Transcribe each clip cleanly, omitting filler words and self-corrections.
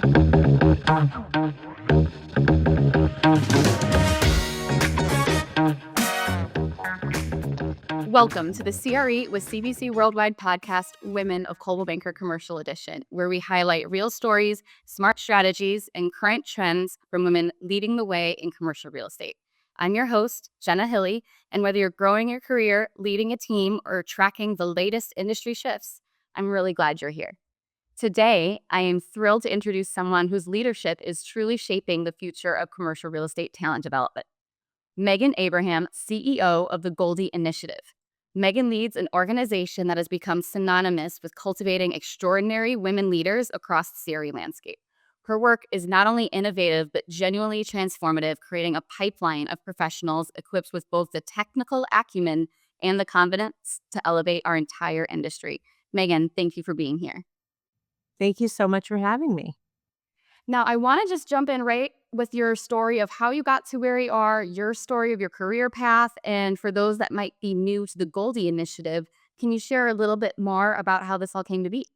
Welcome to the CRE with CBC Worldwide podcast, Women of Coldwell Banker Commercial Edition, where we highlight real stories, smart strategies, and current trends from women leading the way in commercial real estate. I'm your host, Jenna Hille, and whether you're growing your career, leading a team, or tracking the latest industry shifts, I'm really glad you're here. Today, I am thrilled to introduce someone whose leadership is truly shaping the future of commercial real estate talent development. Megan Abraham, CEO of the Goldie Initiative. Megan leads an organization that has become synonymous with cultivating extraordinary women leaders across the CRE landscape. Her work is not only innovative, but genuinely transformative, creating a pipeline of professionals equipped with both the technical acumen and the confidence to elevate our entire industry. Megan, thank you for being here. Thank you so much for having me. Now, I want to just jump in right with your story of how you got to where you are, your story of your career path. And for those that might be new to the Goldie Initiative, can you share a little bit more about how this all came to be?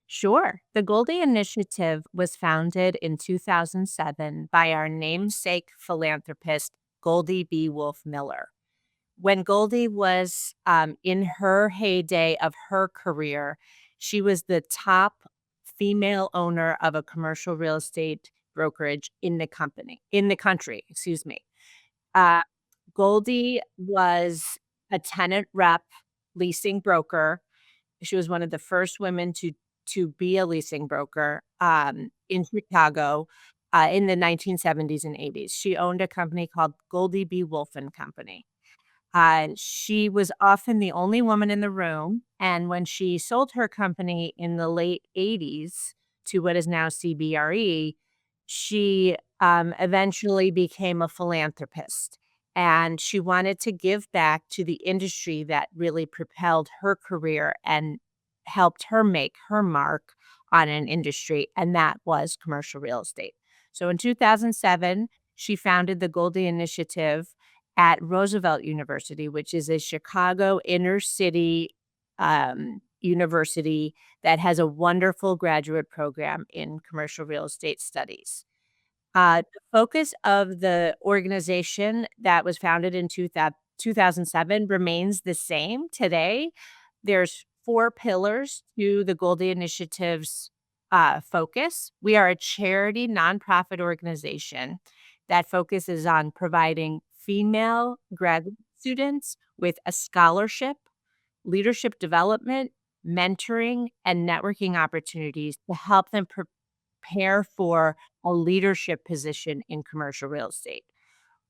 Sure. The Goldie Initiative was founded in 2007 by our namesake philanthropist, Goldie B. Wolfe Miller. When Goldie was in her heyday of her career, she was the top female owner of a commercial real estate brokerage in the country, excuse me. Uh, Goldie was a tenant rep leasing broker. She was one of the first women to be a leasing broker in Chicago in the 1970s and 80s. She owned a company called Goldie B. Wolfe and Company. She was often the only woman in the room. And when she sold her company in the late 80s to what is now CBRE, she eventually became a philanthropist. And she wanted to give back to the industry that really propelled her career and helped her make her mark on an industry, and that was commercial real estate. So in 2007, she founded the Goldie Initiative at Roosevelt University, which is a Chicago inner city university that has a wonderful graduate program in commercial real estate studies. The focus of the organization that was founded in 2007 remains the same today. There's 4 pillars to the Goldie Initiative's focus. We are a charity nonprofit organization that focuses on providing female graduate students with a scholarship, leadership development, mentoring, and networking opportunities to help them prepare for a leadership position in commercial real estate.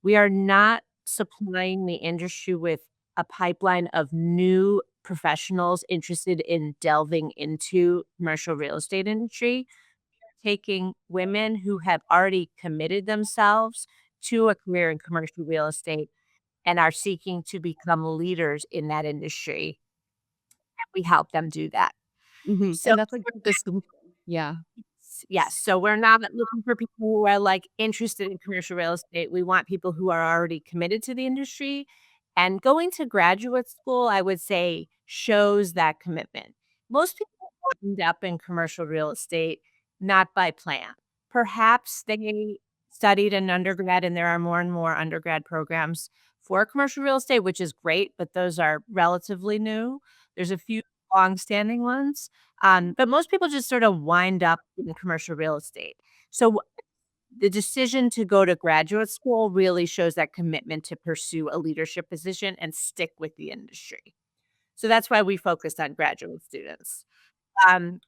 We are not supplying the industry with a pipeline of new professionals interested in delving into commercial real estate industry. Taking women who have already committed themselves to a career in commercial real estate and are seeking to become leaders in that industry. And we help them do that. So And that's like this. Yeah. yes, so we're not looking for people who are like interested in commercial real estate. We want people who are already committed to the industry. And going to graduate school, I would say, shows that commitment. Most people end up in commercial real estate not by plan. Perhaps they studied an undergrad, and there are more and more undergrad programs for commercial real estate, which is great, but those are relatively new. There's a few longstanding ones. But most people just sort of wind up in commercial real estate. So the decision to go to graduate school really shows that commitment to pursue a leadership position and stick with the industry. So that's why we focused on graduate students.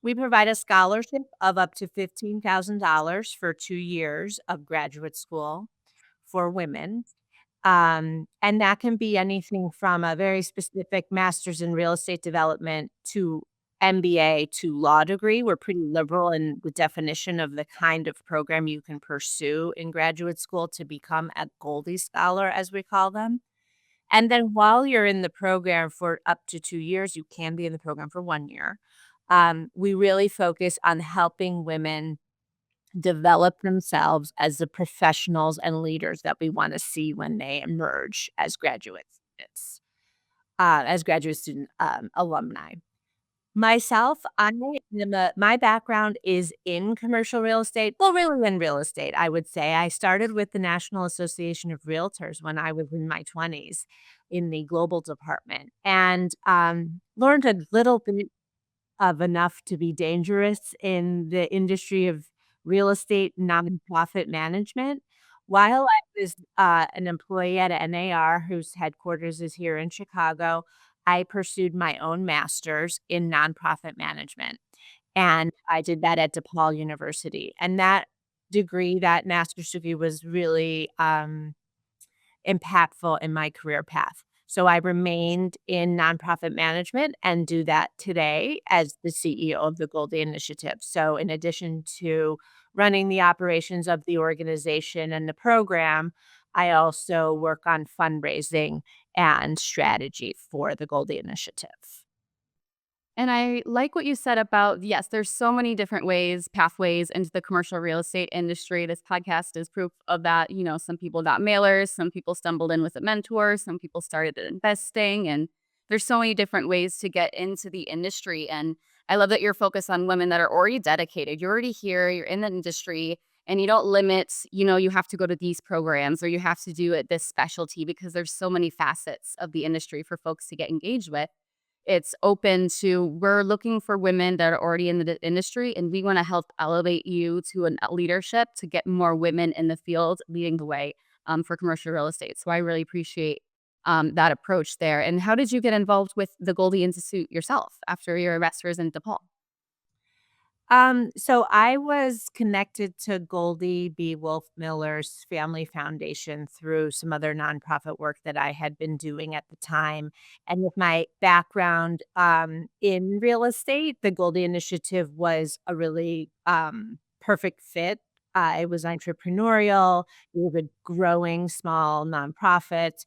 We provide a scholarship of up to $15,000 for 2 years of graduate school for women. And that can be anything from a very specific master's in real estate development to MBA to law degree. We're pretty liberal in the definition of the kind of program you can pursue in graduate school to become a Goldie Scholar, as we call them. And then while you're in the program for up to 2 years, you can be in the program for 1 year. We really focus on helping women develop themselves as the professionals and leaders that we want to see when they emerge as graduate students, as graduate student alumni. Myself, my background is in commercial real estate. Well, really in real estate, I would say. I started with the National Association of Realtors when I was in my 20s in the global department and learned a little bit of enough to be dangerous in the industry of real estate nonprofit management. While I was an employee at NAR, whose headquarters is here in Chicago, I pursued my own master's in nonprofit management. And I did that at DePaul University. And that degree, that master's degree, was really impactful in my career path. So I remained in nonprofit management and do that today as the CEO of the Goldie Initiative. So in addition to running the operations of the organization and the program, I also work on fundraising and strategy for the Goldie Initiative. And I like what you said about, yes, there's so many different ways, pathways into the commercial real estate industry. This podcast is proof of that. Some people got mailers, some people stumbled in with a mentor, some people started investing, and there's so many different ways to get into the industry. And I love that you're focused on women that are already dedicated. You're already here, you're in the industry, and you don't limit, you have to go to these programs or you have to do it this specialty because there's so many facets of the industry for folks to get engaged with. It's open to, we're looking for women that are already in the industry, and we want to help elevate you to a leadership to get more women in the field leading the way for commercial real estate. So I really appreciate that approach there. And how did you get involved with the Goldie Institute yourself after your master's in DePaul? So I was connected to Goldie B. Wolf Miller's Family Foundation through some other nonprofit work that I had been doing at the time. And with my background in real estate, the Goldie Initiative was a really perfect fit. It was entrepreneurial, it was a growing small nonprofit.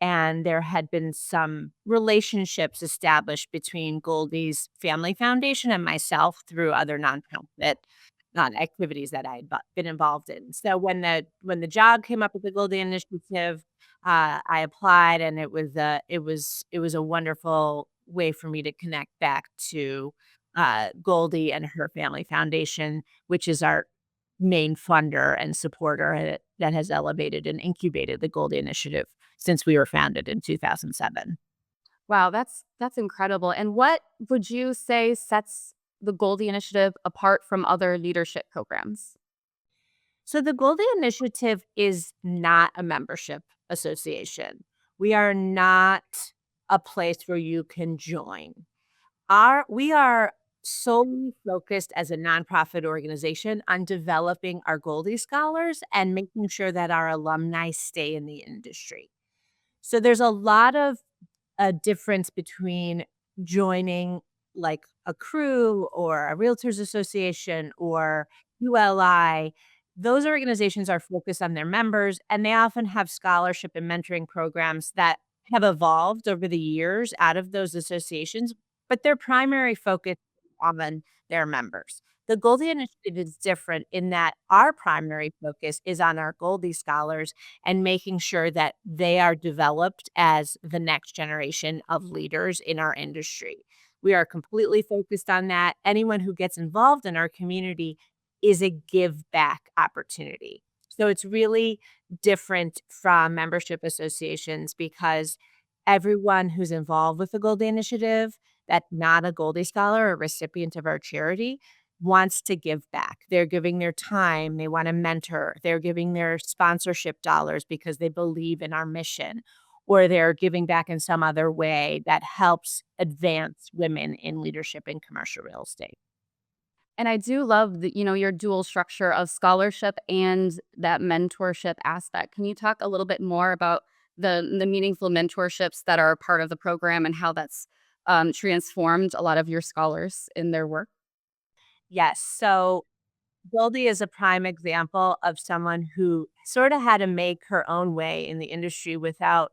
And there had been some relationships established between Goldie's Family Foundation and myself through other nonprofit activities that I had been involved in. So when the job came up with the Goldie Initiative, I applied, and it was a wonderful way for me to connect back to Goldie and her Family Foundation, which is our main funder and supporter that has elevated and incubated the Goldie Initiative since we were founded in 2007. Wow, that's incredible. And what would you say sets the Goldie Initiative apart from other leadership programs? So the Goldie Initiative is not a membership association. We are not a place where you can join. We are solely focused as a nonprofit organization on developing our Goldie scholars and making sure that our alumni stay in the industry. So there's a lot of a difference between joining like a crew or a realtors association or ULI. Those organizations are focused on their members, and they often have scholarship and mentoring programs that have evolved over the years out of those associations, but their primary focus is on their members. The Goldie Initiative is different in that our primary focus is on our Goldie scholars and making sure that they are developed as the next generation of leaders in our industry. We are completely focused on that. Anyone who gets involved in our community is a give back opportunity. So it's really different from membership associations because everyone who's involved with the Goldie Initiative, that's not a Goldie Scholar or recipient of our charity, wants to give back. They're giving their time, they want to mentor, they're giving their sponsorship dollars because they believe in our mission, or they're giving back in some other way that helps advance women in leadership in commercial real estate. And I do love your dual structure of scholarship and that mentorship aspect. Can you talk a little bit more about the meaningful mentorships that are part of the program and how that's transformed a lot of your scholars in their work? Yes. So Goldie is a prime example of someone who sort of had to make her own way in the industry without.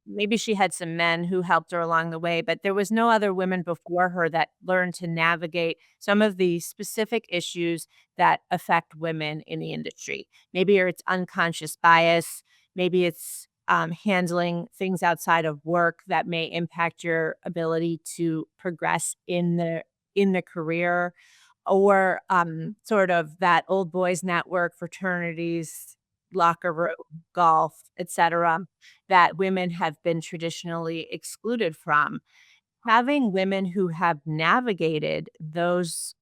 Maybe she had some men who helped her along the way, but there was no other women before her that learned to navigate some of the specific issues that affect women in the industry. Maybe it's unconscious bias, maybe it's handling things outside of work that may impact your ability to progress in the career, or sort of that old boys network, fraternities, locker room, golf, etc., that women have been traditionally excluded from. Having women who have navigated those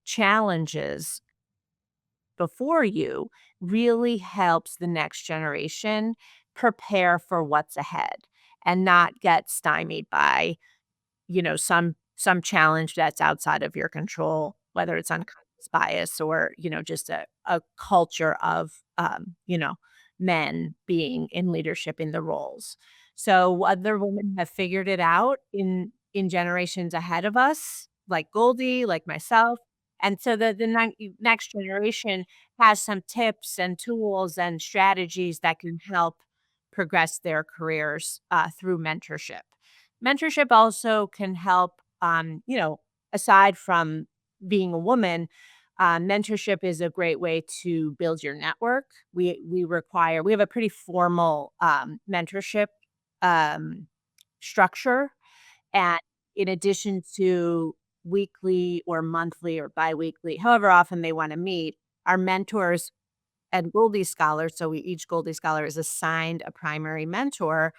challenges before you really helps the next generation prepare for what's ahead and not get stymied by, some challenge that's outside of your control, whether it's unconscious bias or, just a culture of, men being in leadership in the roles. So other women have figured it out in generations ahead of us, like Goldie, like myself. And so the next generation has some tips and tools and strategies that can help progress their careers through mentorship. Mentorship also can help, aside from being a woman, mentorship is a great way to build your network. We have a pretty formal mentorship um, structure, and in addition to weekly or monthly or biweekly, however often they want to meet, our mentors and Goldie scholars. So each Goldie scholar is assigned a primary mentor.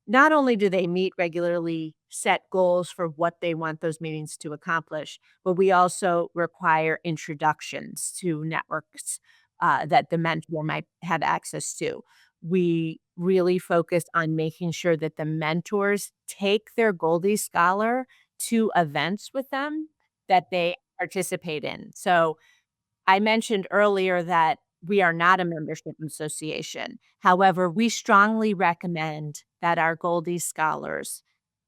Not only do they meet regularly, set goals for what they want those meetings to accomplish, but we also require introductions to networks that the mentor might have access to. We really focus on making sure that the mentors take their Goldie Scholar to events with them that they participate in. So I mentioned earlier that we are not a membership association. However, we strongly recommend that our Goldie scholars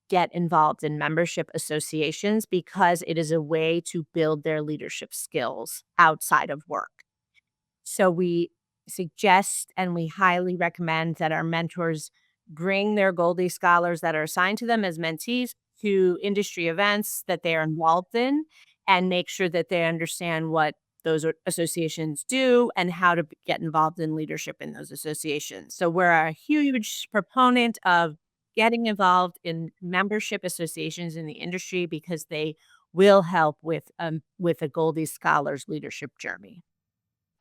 get involved in membership associations because it is a way to build their leadership skills outside of work. So we suggest and we highly recommend that our mentors bring their Goldie scholars that are assigned to them as mentees to industry events that they are involved in and make sure that they understand what those associations do and how to get involved in leadership in those associations. So we're a huge proponent of getting involved in membership associations in the industry because they will help with a Goldie scholars leadership journey.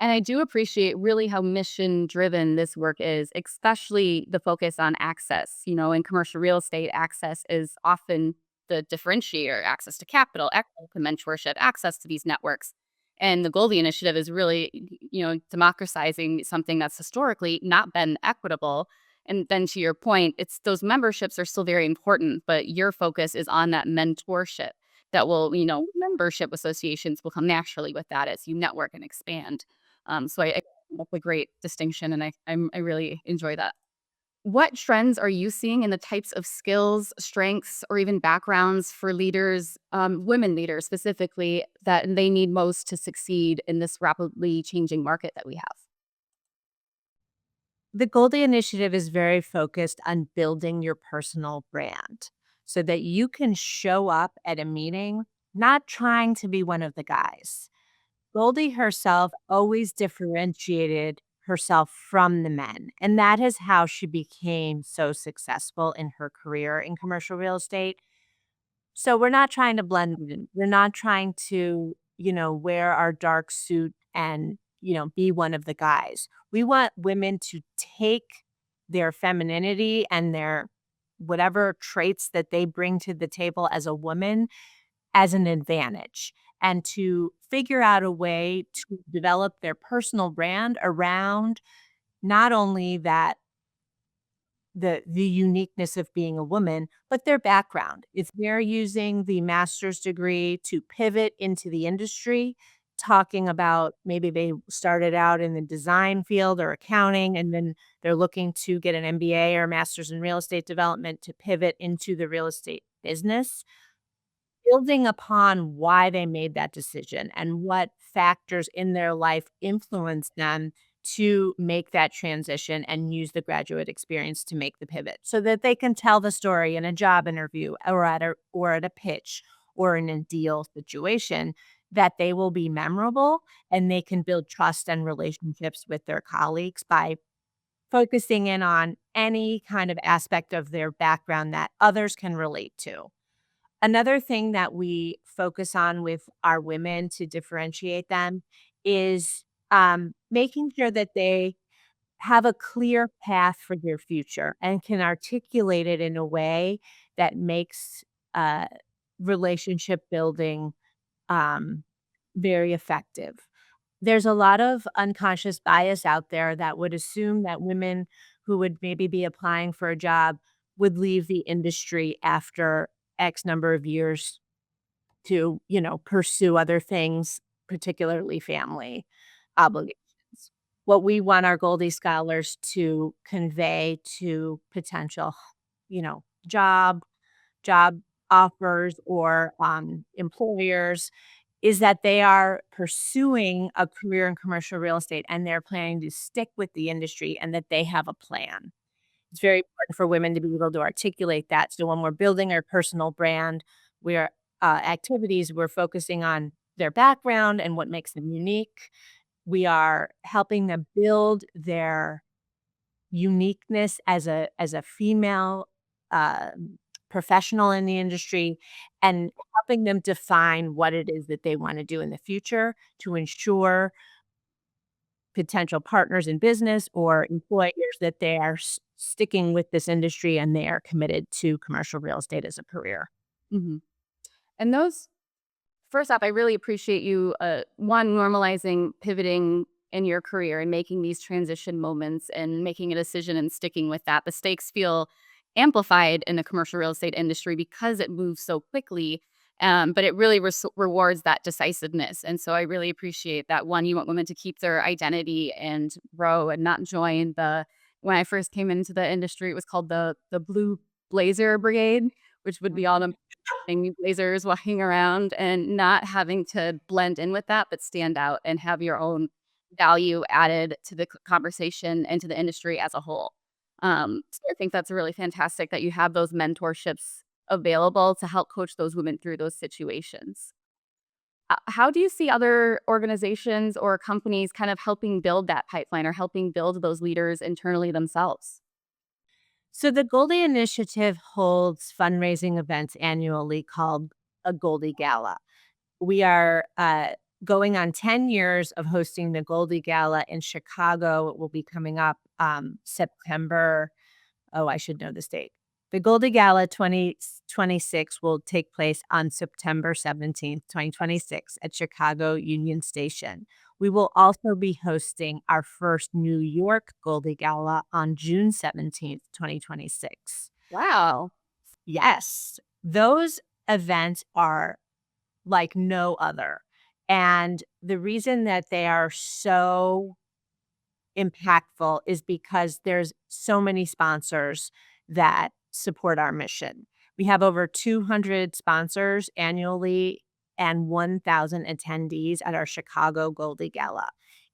And I do appreciate really how mission driven this work is, especially the focus on access. In commercial real estate, access is often the differentiator: access to capital, access to mentorship, access to these networks. And the Goldie Initiative is really, democratizing something that's historically not been equitable. And then to your point, it's those memberships are still very important, but your focus is on that mentorship that will, membership associations will come naturally with that as you network and expand. So that's a great distinction, and I really enjoy that. What trends are you seeing in the types of skills, strengths, or even backgrounds for leaders, women leaders specifically, that they need most to succeed in this rapidly changing market that we have? The Goldie Initiative is very focused on building your personal brand so that you can show up at a meeting not trying to be one of the guys. Goldie herself always differentiated herself from the men, and that is how she became so successful in her career in commercial real estate. So we're not trying to blend in. We're not trying to, wear our dark suit and, be one of the guys. We want women to take their femininity and their whatever traits that they bring to the table as a woman as an advantage and to figure out a way to develop their personal brand around not only that the uniqueness of being a woman, but their background. If they're using the master's degree to pivot into the industry, talking about maybe they started out in the design field or accounting, and then they're looking to get an MBA or a master's in real estate development to pivot into the real estate business, building upon why they made that decision and what factors in their life influenced them to make that transition and use the graduate experience to make the pivot so that they can tell the story in a job interview or at a pitch or in a deal situation that they will be memorable and they can build trust and relationships with their colleagues by focusing in on any kind of aspect of their background that others can relate to. Another thing that we focus on with our women to differentiate them is making sure that they have a clear path for their future and can articulate it in a way that makes uh, relationship building um, very effective. There's a lot of unconscious bias out there that would assume that women who would maybe be applying for a job would leave the industry after X number of years to, pursue other things, particularly family obligations. What we want our Goldie scholars to convey to potential, job offers or employers is that they are pursuing a career in commercial real estate and they're planning to stick with the industry and that they have a plan. It's very important for women to be able to articulate that. So when we're building our personal brand, we're activities, we're focusing on their background and what makes them unique. We are helping them build their uniqueness as a female professional in the industry and helping them define what it is that they want to do in the future to ensure potential partners in business or employers that they are sticking with this industry and they are committed to commercial real estate as a career. Mhm. And those First off, I really appreciate you, one, normalizing pivoting in your career and making these transition moments and making a decision and sticking with that. The stakes feel amplified in the commercial real estate industry because it moves so quickly, but it really rewards that decisiveness. And so I really appreciate that. One, you want women to keep their identity and grow and not join the. When I first came into the industry, it was called the Blue Blazer Brigade, which would be all the blazers walking around and not having to blend in with that, but stand out and have your own value added to the conversation and to the industry as a whole. So I think that's really fantastic that you have those mentorships available to help coach those women through those situations. How do you see other organizations or companies kind of helping build that pipeline or helping build those leaders internally themselves? So the Goldie Initiative holds fundraising events annually called a Goldie Gala. We are going on 10 years of hosting the Goldie Gala in Chicago. It will be coming up September. Oh, I should know this date. The Goldie Gala 2026 will take place on September 17th, 2026 at Chicago Union Station. We will also be hosting our first New York Goldie Gala on June 17th, 2026. Wow. Yes, those events are like no other. And the reason that they are so impactful is because there's so many sponsors that support our mission. We have over 200 sponsors annually and 1,000 attendees at our Chicago Goldie Gala.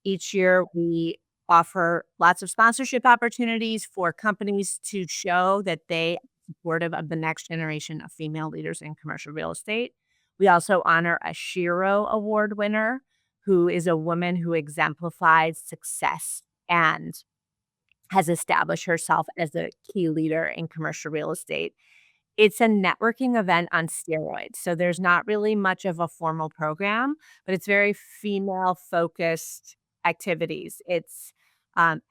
Each year, we offer lots of sponsorship opportunities for companies to show that they are supportive of the next generation of female leaders in commercial real estate. We also honor a Shiro Award winner who is a woman who exemplifies success and has established herself as a key leader in commercial real estate. It's a networking event on steroids. So there's not really much of a formal program, but it's very female focused activities. It's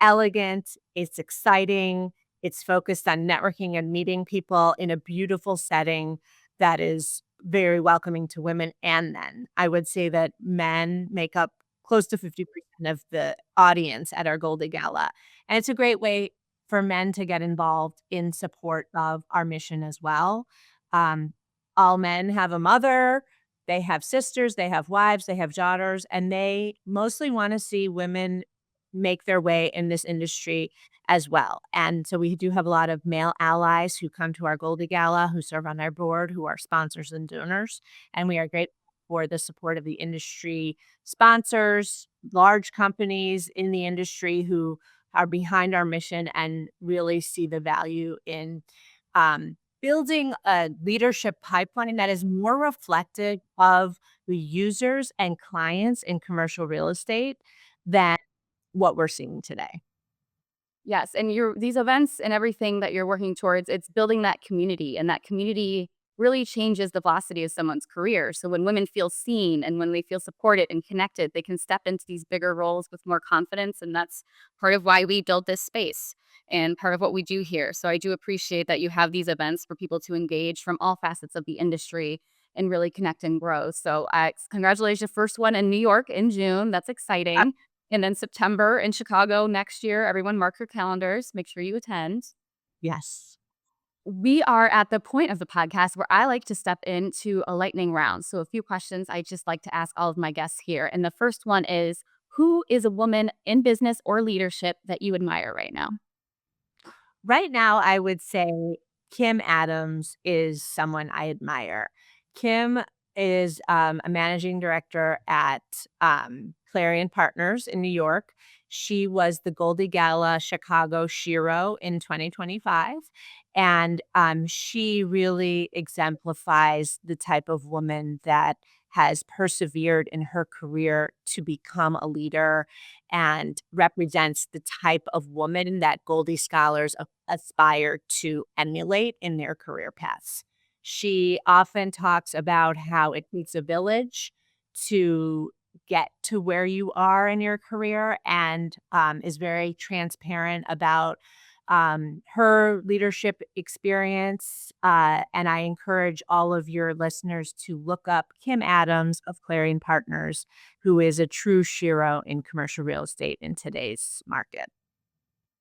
elegant, it's exciting, it's focused on networking and meeting people in a beautiful setting that is very welcoming to women and men. I would say that men make up close to 50% of the audience at our Goldie Gala. And it's a great way for men to get involved in support of our mission as well. Um, all men have a mother, they have sisters, they have wives, they have daughters, and they mostly want to see women make their way in this industry as well. And so we do have a lot of male allies who come to our Goldie Gala, who serve on our board, who are sponsors and donors. And we are grateful for the support of the industry sponsors, large companies in the industry who are behind our mission and really see the value in building a leadership pipeline that is more reflective of the users and clients in commercial real estate than what we're seeing today. Yes, and these events and everything that you're working towards, it's building that community, and that community really changes the velocity of someone's career. So when women feel seen and when they feel supported and connected, they can step into these bigger roles with more confidence, and that's part of why we build this space and part of what we do here. So I do appreciate that you have these events for people to engage from all facets of the industry and really connect and grow. So congratulations, first one in New York in June. That's Uh, exciting. And then September in Chicago next year. Everyone mark your calendars. Make sure you attend. yes. We are at the point of the podcast where I like to step into a lightning round. So, a few questions I just like to ask all of my guests here. And the first one is, who is a woman in business or leadership that you admire right now? Right now, I would say Kim Adams is someone I admire. Kim is a managing director at Clarion Partners in New York. She was the Goldie Gala Chicago Shiro in 2025. And she really exemplifies the type of woman that has persevered in her career to become a leader and represents the type of woman that Goldie scholars aspire to emulate in their career paths. She often talks about how it takes a village to get to where you are in your career and is very transparent about her leadership experience. And I encourage all of your listeners to look up Kim Adams of Clarion Partners, who is a true shiro in commercial real estate in today's market.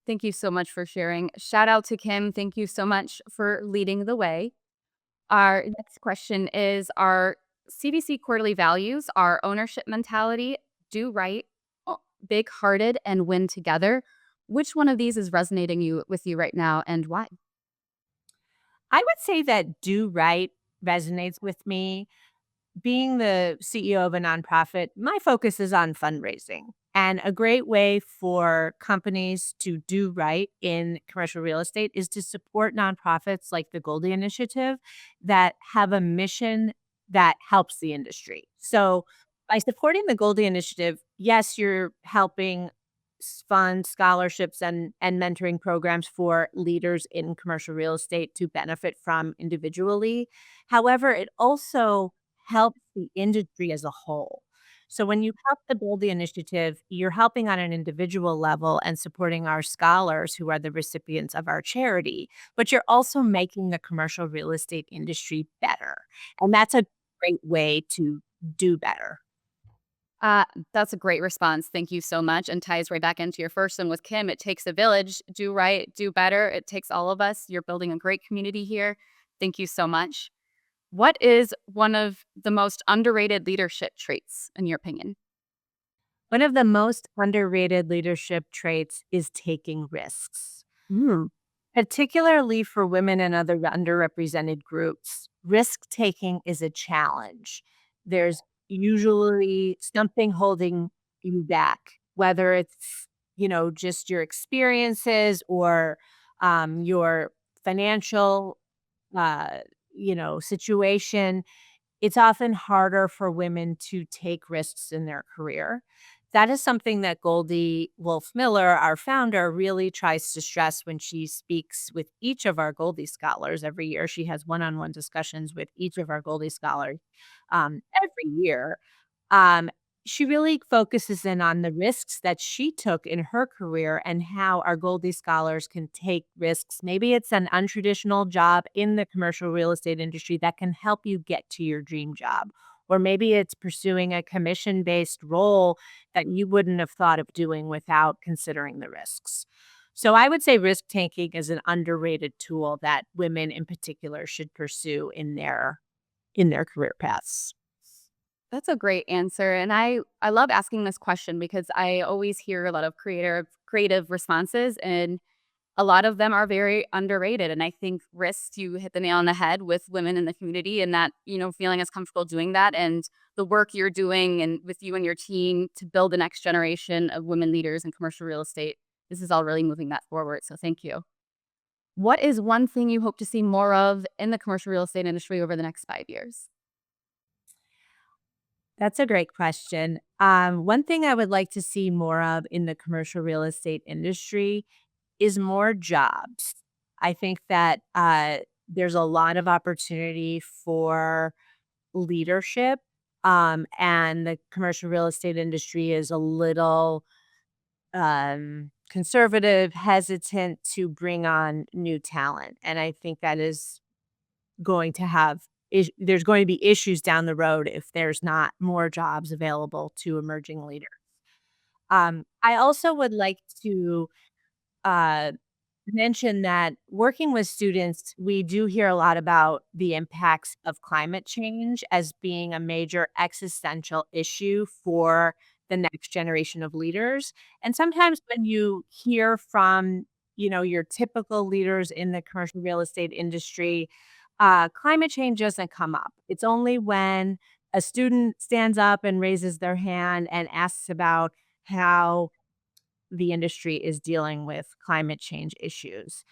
Thank you so much for sharing. Shout out to Kim. Thank you so much for leading the way. Our next question is, our CVC quarterly values, our ownership mentality, do right, big hearted, and win together. Which one of these is resonating with you right now and why? I would say that do right resonates with me. Being the CEO of a nonprofit, my focus is on fundraising. And a great way for companies to do right in commercial real estate is to support nonprofits like the Goldie Initiative that have a mission that helps the industry. So, by supporting the Goldie Initiative, yes, you're helping fund scholarships and mentoring programs for leaders in commercial real estate to benefit from individually. However, it also helps the industry as a whole. So when you help the Goldie Initiative, you're helping on an individual level and supporting our scholars who are the recipients of our charity, but you're also making the commercial real estate industry better. And that's a great way to do better. Uh, that's a great response. Thank you so much. And ties right back into your first one with Kim. It takes a village. Do right, do better. It takes all of us. You're building a great community here. Thank you so much. What is one of the most underrated leadership traits, in your opinion? One of the most underrated leadership traits is taking risks. Particularly for women and other underrepresented groups, risk taking is a challenge. There's usually something holding you back, whether it's, just your experiences or your financial, uh, situation. It's often harder for women to take risks in their career. That is something that Goldie Wolf Miller, our founder, really tries to stress when she speaks with each of our Goldie scholars every year. She has one on one discussions with each of our Goldie scholars every year. Um, she really focuses in on the risks that she took in her career and how our Goldie scholars can take risks. Maybe it's an untraditional job in the commercial real estate industry that can help you get to your dream job. Or maybe it's pursuing a commission based role that you wouldn't have thought of doing without considering the risks. So I would say risk taking is an underrated tool that women in particular should pursue in their career paths. That's a great answer. And I love asking this question because I always hear a lot of creative responses, and a lot of them are very underrated. And I think risks, you hit the nail on the head with women in the community, and that, feeling as comfortable doing that, and the work you're doing and with you and your team to build the next generation of women leaders in commercial real estate. This is all really moving that forward. So thank you. What is one thing you hope to see more of in the commercial real estate industry over the next 5 years? That's a great question. One thing I would like to see more of in the commercial real estate industry is more jobs. I think that there's a lot of opportunity for leadership, and the commercial real estate industry is a little conservative, hesitant to bring on new talent. And I think that is going to have there's going to be issues down the road if there's not more jobs available to emerging leaders. I also would like to uh, mention that working with students, we do hear a lot about the impacts of climate change as being a major existential issue for the next generation of leaders. And sometimes when you hear from, your typical leaders in the commercial real estate industry, climate change doesn't come up. It's only when a student stands up and raises their hand and asks about how the industry is dealing with climate change issues,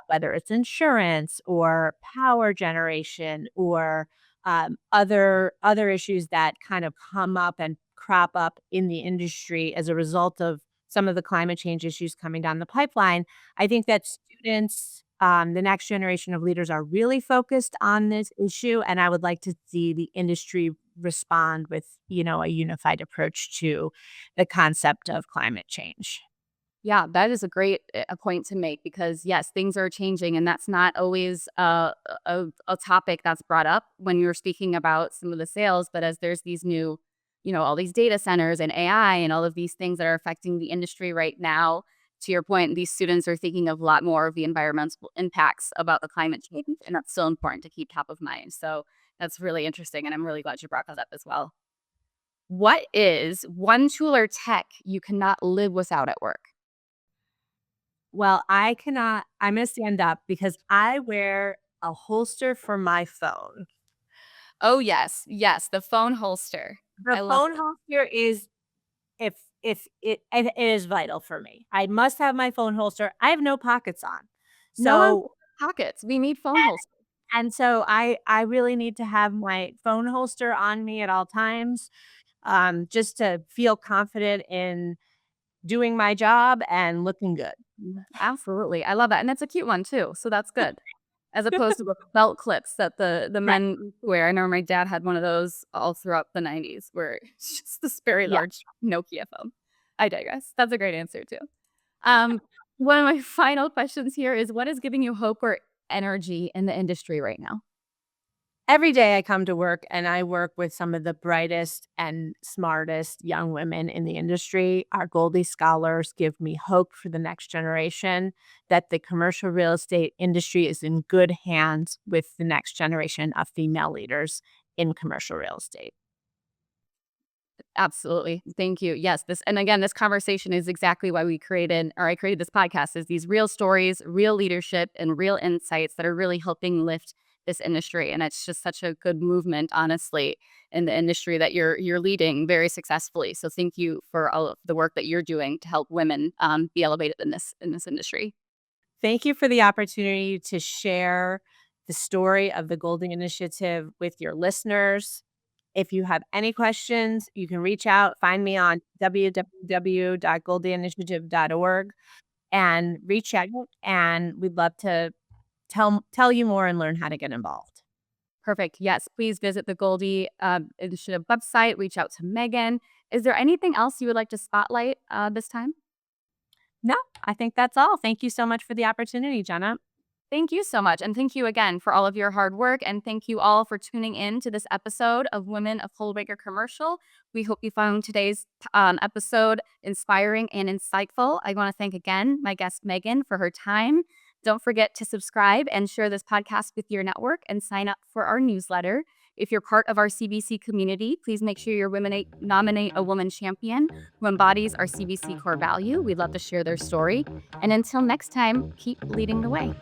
whether it's insurance or power generation or other issues that kind of come up and crop up in the industry as a result of some of the climate change issues coming down the pipeline. I think that students, the next generation of leaders, are really focused on this issue, and I would like to see the industry respond with a unified approach to the concept of climate change. Yeah, that is a great a point to make because yes, things are changing, and that's not always a topic that's brought up when you're speaking about some of the sales. But as there's these new, all these data centers and AI and all of these things that are affecting the industry right now. To your point, these students are thinking of a lot more of the environmental impacts about the climate change, and that's still important to keep top of mind. So that's really interesting, and I'm really glad you brought that up as well. What is one tool or tech you cannot live without at work? Well, I'm gonna stand up because I wear a holster for my phone. Oh, yes. Yes, the phone holster. The I love phone that. holster is if it is vital for me. I must have my phone holster. I have no pockets on. No one So pockets. We need phone holsters. so I really need to have my phone holster on me at all times, just to feel confident in doing my job and looking good. Absolutely. I love that, and it's a cute one too, so that's good. As opposed to the belt clips that the Right. men wear. I know my dad had one of those all throughout the '90s where it's just this very Yeah. large Nokia phone. I digress. That's a great answer too. Um, One of my final questions here is what is giving you hope or energy in the industry right now? Every day I come to work and I work with some of the brightest and smartest young women in the industry. Our Goldie scholars give me hope for the next generation that the commercial real estate industry is in good hands with the next generation of female leaders in commercial real estate. Absolutely. Thank you. Yes, this and again, this conversation is exactly why I created this podcast is these real stories, real leadership, and real insights that are really helping lift this industry. And it's just such a good movement, honestly, in the industry that you're leading very successfully. So thank you for all of the work that you're doing to help women be elevated in this industry. Thank you for the opportunity to share the story of the Goldie Initiative with your listeners. If you have any questions, you can reach out, find me on www.goldieinitiative.org and reach out, and we'd love to tell you more and learn how to get involved. Perfect. Yes, please visit the Goldie Initiative website. Reach out to Megan. Is there anything else you would like to spotlight this time? No, I think that's all. Thank you so much for the opportunity, Jenna. Thank you so much. And thank you again for all of your hard work. And thank you all for tuning in to this episode of Women of Coldwell Commercial. We hope you found today's episode inspiring and insightful. I want to thank again my guest, Megan, for her time. Don't forget to subscribe and share this podcast with your network and sign up for our newsletter. If you're part of our CBC community, please make sure you nominate a woman champion who embodies our CBC core value. We'd love to share their story. And until next time, keep leading the way.